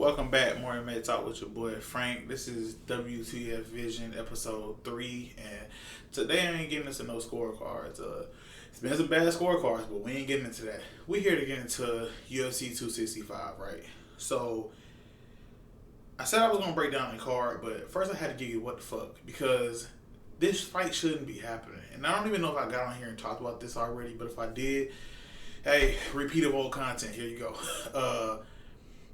Welcome back, Morning Med Talk with your boy Frank. This is WTF Vision episode 3, and today I ain't getting into no scorecards. It's been some bad scorecards, but we ain't getting into that. We here to get into UFC 265, right? So I said I was gonna break down the card, but first I had to give you what the fuck, because this fight shouldn't be happening. And I don't even know if I got on here and talked about this already, but if I did, hey, repeat of old content. Here you go.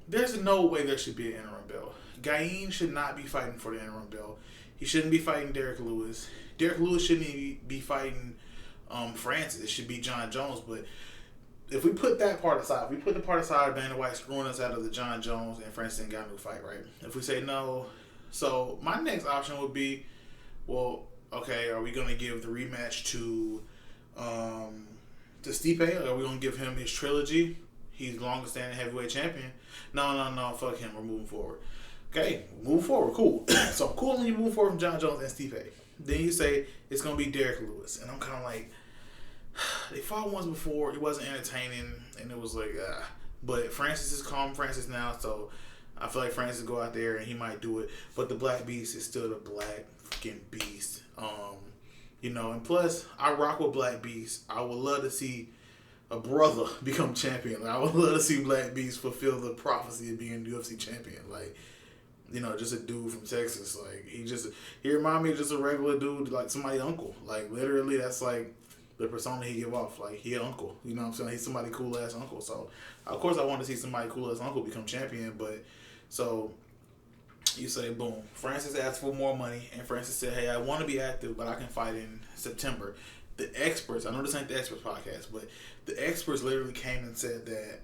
There's no way there should be an interim belt. Gain should not be fighting for the interim belt. He shouldn't be fighting Derek Lewis. Derek Lewis shouldn't even be fighting Francis. It should be John Jones. But if we put that part aside, if we put the part aside of Dana White screwing us out of the John Jones and Francis Ngannou fight, right? If we say no, so my next option would be, well, okay, are we going to give the rematch to Stipe? Or are we going to give him his trilogy? He's the longest standing heavyweight champion. No, fuck him. We're moving forward. Okay, move forward. Cool. So cool when you move forward from John Jones and Stipe. Then you say it's going to be Derek Lewis. And I'm kind of like, they fought once before. It wasn't entertaining. And it was like, But Francis is calm Francis now. So I feel like Francis go out there and he might do it. But the Black Beast is still the Black fucking Beast. And plus, I rock with Black Beast. I would love to see a brother become champion. Like, I would love to see Black Beast fulfill the prophecy of being UFC champion. Like, just a dude from Texas. Like, he remind me of just a regular dude, like somebody's uncle. Like, literally, that's like the persona he give off. Like, he an uncle. You know what I'm saying? He's somebody cool ass uncle. So, of course, I want to see somebody cool ass uncle become champion. But so you say, boom. Francis asked for more money, and Francis said, hey, I want to be active, but I can fight in September. The experts, I know this ain't the experts podcast, but the experts literally came and said that,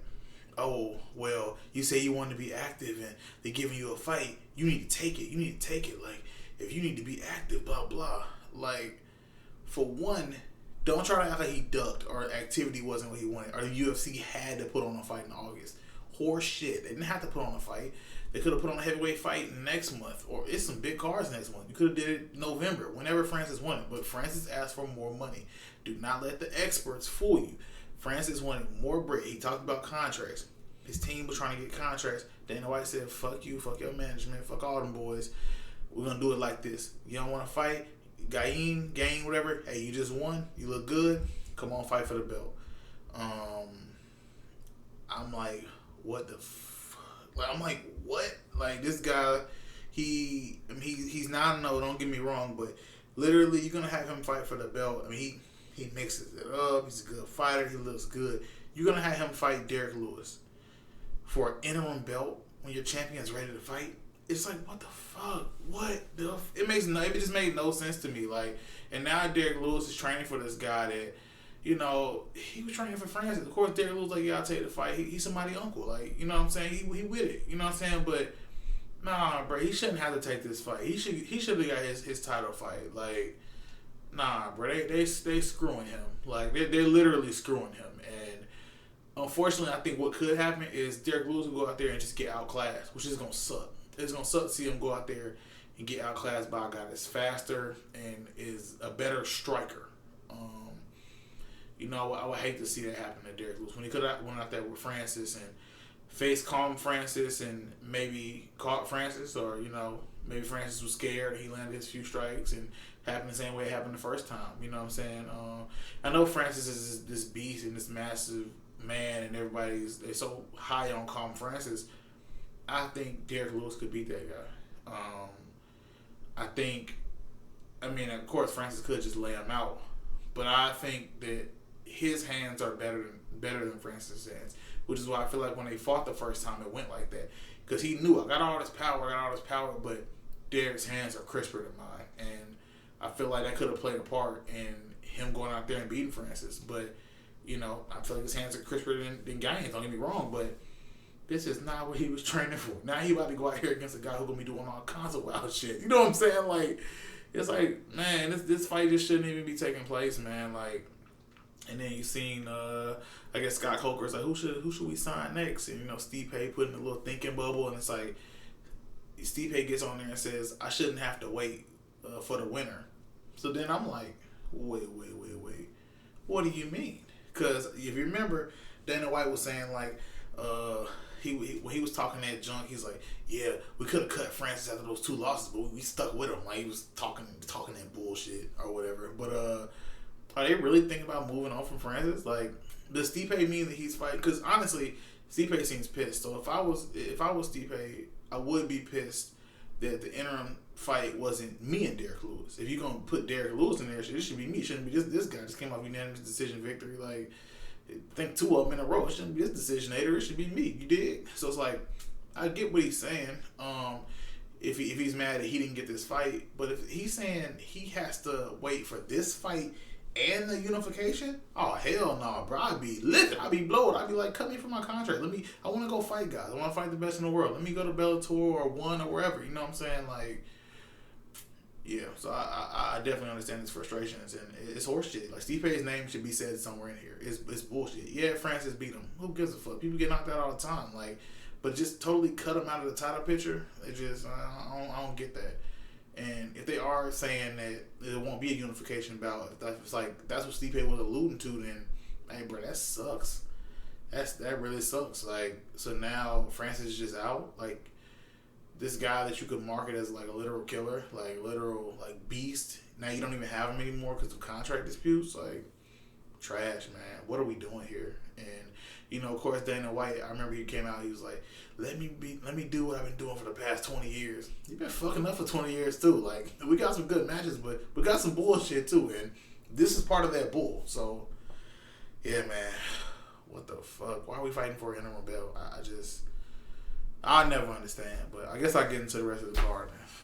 oh, well, you say you want to be active and they're giving you a fight, you need to take it. Like, if you need to be active, blah, blah. Like, for one, don't try to act like he ducked or activity wasn't what he wanted or the UFC had to put on a fight in August. Horse shit. They didn't have to put on a fight. They could have put on a heavyweight fight next month, or it's some big cards next month. You could have did it November, whenever Francis wanted. But Francis asked for more money. Do not let the experts fool you. Francis wanted more bread. He talked about contracts. His team was trying to get contracts. Dana White said, fuck you, fuck your management, fuck all them boys. We're going to do it like this. You don't want to fight? Gain, whatever. Hey, you just won. You look good. Come on, fight for the belt. I'm like, what the I'm like, what? Like, this guy, he's 9-0, don't get me wrong, but literally, you're going to have him fight for the belt. I mean, he mixes it up. He's a good fighter. He looks good. You're going to have him fight Derek Lewis for an interim belt when your champion's ready to fight? It's like, what the fuck? What the it just made no sense to me. Like, and now Derek Lewis is training for this guy that, he was training for Francis. Of course, Derek Lewis like, yeah, I'll take the fight. He's somebody's uncle. Like, you know what I'm saying? He with it. You know what I'm saying? But, nah, bro, he shouldn't have to take this fight. He should have got his title fight. Like, nah, bro, they screwing him. Like, they're literally screwing him. And unfortunately, I think what could happen is Derek Lewis will go out there and just get outclassed, which is going to suck. It's going to suck to see him go out there and get outclassed by a guy that's faster and is a better striker. I would hate to see that happen to Derek Lewis when he could have went out there with Francis and faced calm Francis and maybe caught Francis, or maybe Francis was scared and he landed his few strikes and happened the same way it happened the first time. You know what I'm saying? I know Francis is this beast and this massive man, and they're so high on calm Francis. I think Derek Lewis could beat that guy. Of course, Francis could just lay him out, but I think that his hands are better than Francis' hands, which is why I feel like when they fought the first time, it went like that. Because he knew, I got all this power, but Derek's hands are crisper than mine. And I feel like that could have played a part in him going out there and beating Francis. But, I feel like his hands are crisper than Gaines, don't get me wrong, but this is not what he was training for. Now he about to go out here against a guy who's going to be doing all kinds of wild shit. You know what I'm saying? Like, it's like, man, this fight just shouldn't even be taking place, man. Like, and then you seen, I guess Scott Coker's like, who should we sign next? And Stipe put in a little thinking bubble, and it's like, Stipe gets on there and says, I shouldn't have to wait for the winner. So then I'm like, wait. What do you mean? Because if you remember, Dana White was saying like, when he was talking that junk, he's like, yeah, we could have cut Francis after those 2 losses, but we stuck with him. Like, he was talking that bullshit or whatever. But are they really thinking about moving on from Francis? Like, does Stipe mean that he's fighting? Because honestly, Stipe seems pissed. So if I was Stipe, I would be pissed that the interim fight wasn't me and Derek Lewis. If you're gonna put Derek Lewis in there, it should be me. It shouldn't be this guy just came off unanimous decision victory. Like, I think 2 of them in a row. It shouldn't be this decision hater. It should be me. You dig? So it's like, I get what he's saying. If he's mad that he didn't get this fight, but if he's saying he has to wait for this fight and the unification, oh hell no, bro! I'd be livid. I'd be blowed. I'd be like, cut me from my contract. I want to go fight guys. I want to fight the best in the world. Let me go to Bellator or One or wherever. You know what I'm saying? Like, yeah. So I definitely understand his frustrations, and it's horse shit. Like, Stipe's name should be said somewhere in here. It's bullshit. Yeah, Francis beat him. Who gives a fuck? People get knocked out all the time. Like, but just totally cut him out of the title picture. It just I don't get that. And if they are saying that there won't be a unification bout, if that's what Stipe was alluding to, then hey, bro, that sucks. That really sucks. Like, so now Francis is just out. Like, this guy that you could market as like a literal killer, like literal like beast. Now you don't even have him anymore because of contract disputes. Like, trash, man. What are we doing here? And you know, of course, Dana White. I remember he came out. He was like, "Let me do what I've been doing for the past 20 years." You've been fucking up for 20 years too. Like, we got some good matches, but we got some bullshit too, and this is part of that bull. So, yeah, man. What the fuck? Why are we fighting for an interim belt? I never understand. But I guess I'll get into the rest of the card.